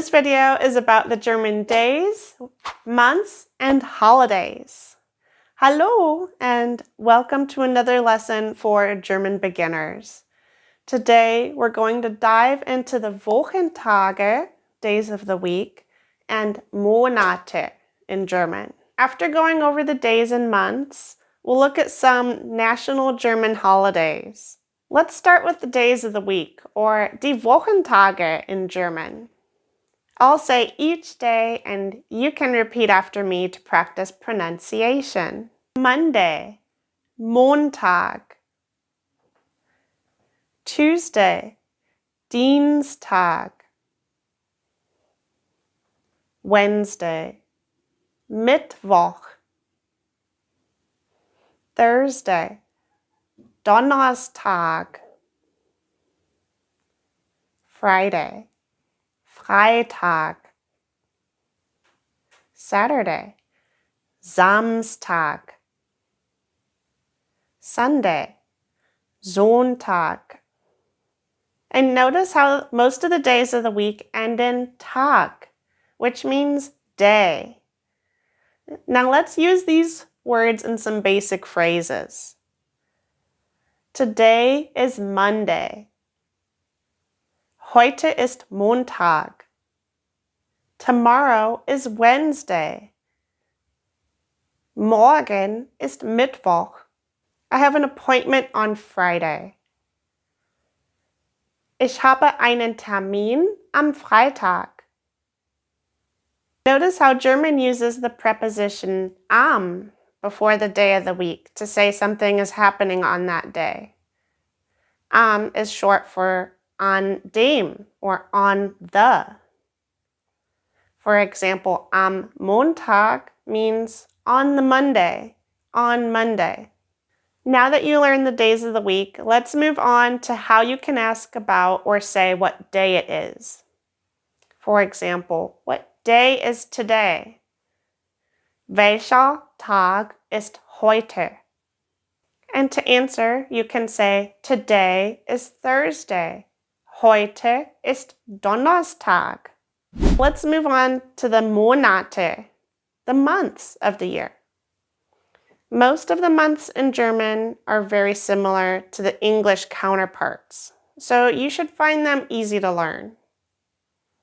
This video is about the German days, months, and holidays. Hallo and welcome to another lesson for German beginners. Today we're going to dive into the Wochentage, days of the week, and Monate in German. After going over the days and months, we'll look at some national German holidays. Let's start with the days of the week, or die Wochentage in German. I'll say each day and you can repeat after me to practice pronunciation. Monday, Montag. Tuesday, Dienstag. Wednesday, Mittwoch. Thursday, Donnerstag. Friday, Freitag. Saturday, Samstag. Sunday, Sonntag. And notice how most of the days of the week end in Tag, which means day. Now let's use these words in some basic phrases. Today is Monday. Heute ist Montag. Tomorrow is Wednesday. Morgen ist Mittwoch. I have an appointment on Friday. Ich habe einen Termin am Freitag. Notice how German uses the preposition am before the day of the week to say something is happening on that day. Am is short for on dem or on the. For example, am Montag means on the Monday, on Monday. Now that you learned the days of the week, let's move on to how you can ask about or say what day it is. For example, what day is today? Welcher Tag ist heute? And to answer, you can say today is Thursday. Heute ist Donnerstag. Let's move on to the Monate, the months of the year. Most of the months in German are very similar to the English counterparts, so you should find them easy to learn.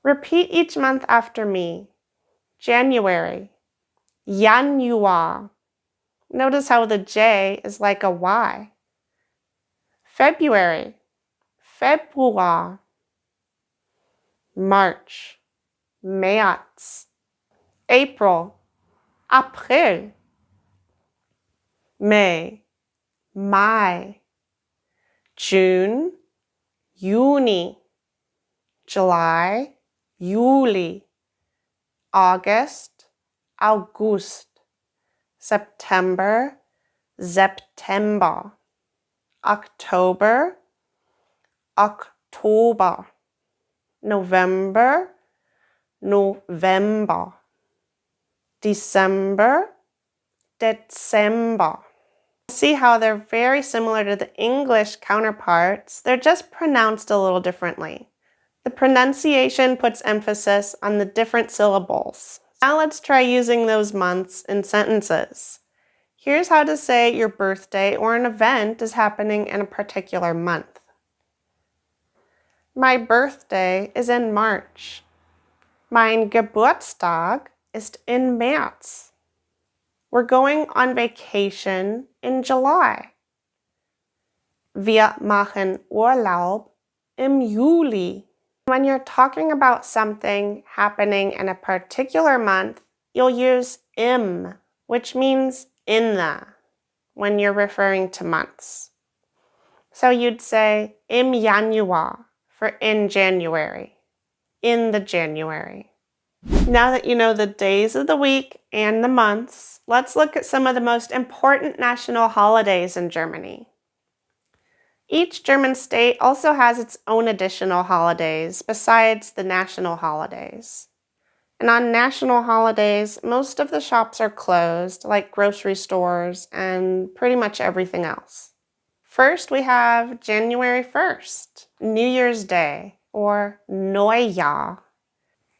Repeat each month after me. January, Januar. Notice how the J is like a Y. February, Februar. March, März. April, April. May, Mai. June, Juni. July, Juli. August, August. September, September. October, Oktober. November, November. December, Dezember. See how they're very similar to the English counterparts, they're just pronounced a little differently. The pronunciation puts emphasis on the different syllables. Now let's try using those months in sentences. Here's how to say your birthday or an event is happening in a particular month. My birthday is in March. Mein Geburtstag ist in März. We're going on vacation in July. Wir machen Urlaub im Juli. When you're talking about something happening in a particular month, you'll use im, which means in the, when you're referring to months. So you'd say im Januar for in January, in the January. Now that you know the days of the week and the months, let's look at some of the most important national holidays in Germany. Each German state also has its own additional holidays besides the national holidays. And on national holidays, most of the shops are closed, like grocery stores and pretty much everything else. First, we have January 1st, New Year's Day, or Neujahr.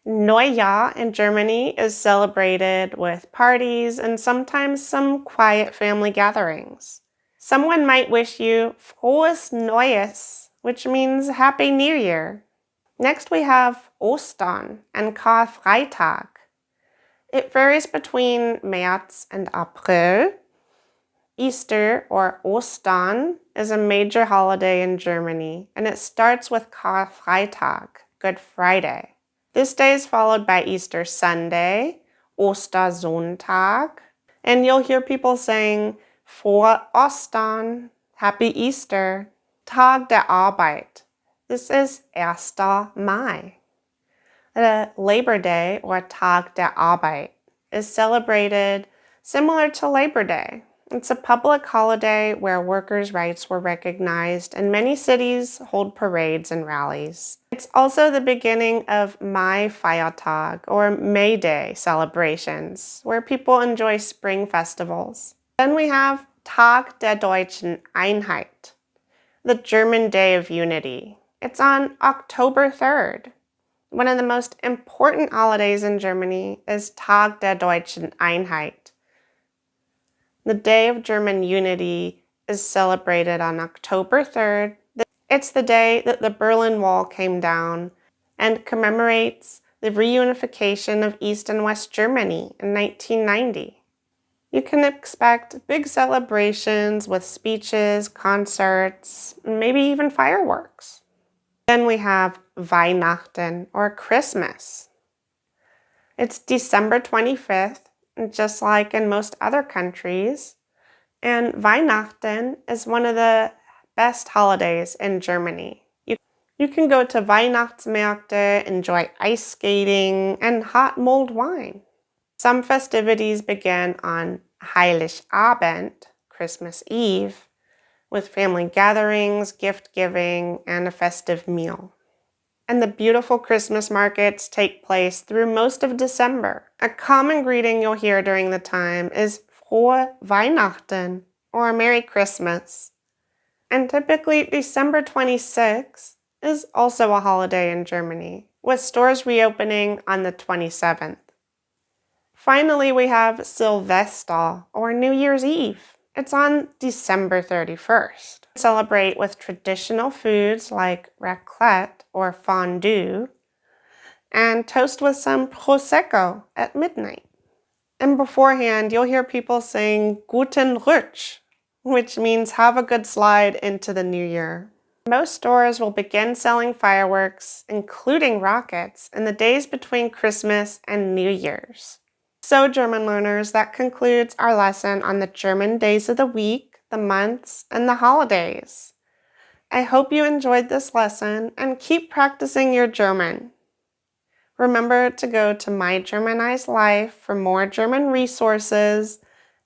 Neujahr in Germany is celebrated with parties and sometimes some quiet family gatherings. Someone might wish you Frohes Neues, which means Happy New Year. Next we have Ostern and Karfreitag. It varies between März and April. Easter, or Ostern, is a major holiday in Germany, and it starts with Karfreitag, Good Friday. This day is followed by Easter Sunday, Ostersonntag, and you'll hear people saying, Frohe Ostern, Happy Easter, Tag der Arbeit. This is 1. Mai. The Labor Day, or Tag der Arbeit, is celebrated similar to Labor Day. It's a public holiday where workers' rights were recognized, and many cities hold parades and rallies. It's also the beginning of Mai Feiertag, or May Day celebrations, where people enjoy spring festivals. Then we have Tag der Deutschen Einheit, the German Day of Unity. It's on October 3rd. One of the most important holidays in Germany is Tag der Deutschen Einheit. The Day of German Unity is celebrated on October 3rd. It's the day that the Berlin Wall came down and commemorates the reunification of East and West Germany in 1990. You can expect big celebrations with speeches, concerts, and maybe even fireworks. Then we have Weihnachten, or Christmas. It's December 25th, just like in most other countries, and Weihnachten is one of the best holidays in Germany. You can go to Weihnachtsmärkte, enjoy ice skating, and hot mulled wine. Some festivities begin on Heiligabend, Christmas Eve, with family gatherings, gift giving, and a festive meal. And the beautiful Christmas markets take place through most of December. A common greeting you'll hear during the time is Frohe Weihnachten, or Merry Christmas. And typically December 26th is also a holiday in Germany, with stores reopening on the 27th. Finally, we have Silvester, or New Year's Eve. It's on December 31st. Celebrate with traditional foods like raclette or fondue, and toast with some prosecco at midnight. And beforehand, you'll hear people saying Guten Rutsch, which means have a good slide into the new year. Most stores will begin selling fireworks, including rockets, in the days between Christmas and New Year's. So, German learners, that concludes our lesson on the German days of the week, the months, and the holidays. I hope you enjoyed this lesson and keep practicing your German. Remember to go to My Germanized Life for more German resources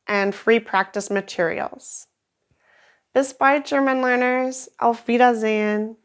and free practice materials. Bis bald, German learners. Auf Wiedersehen.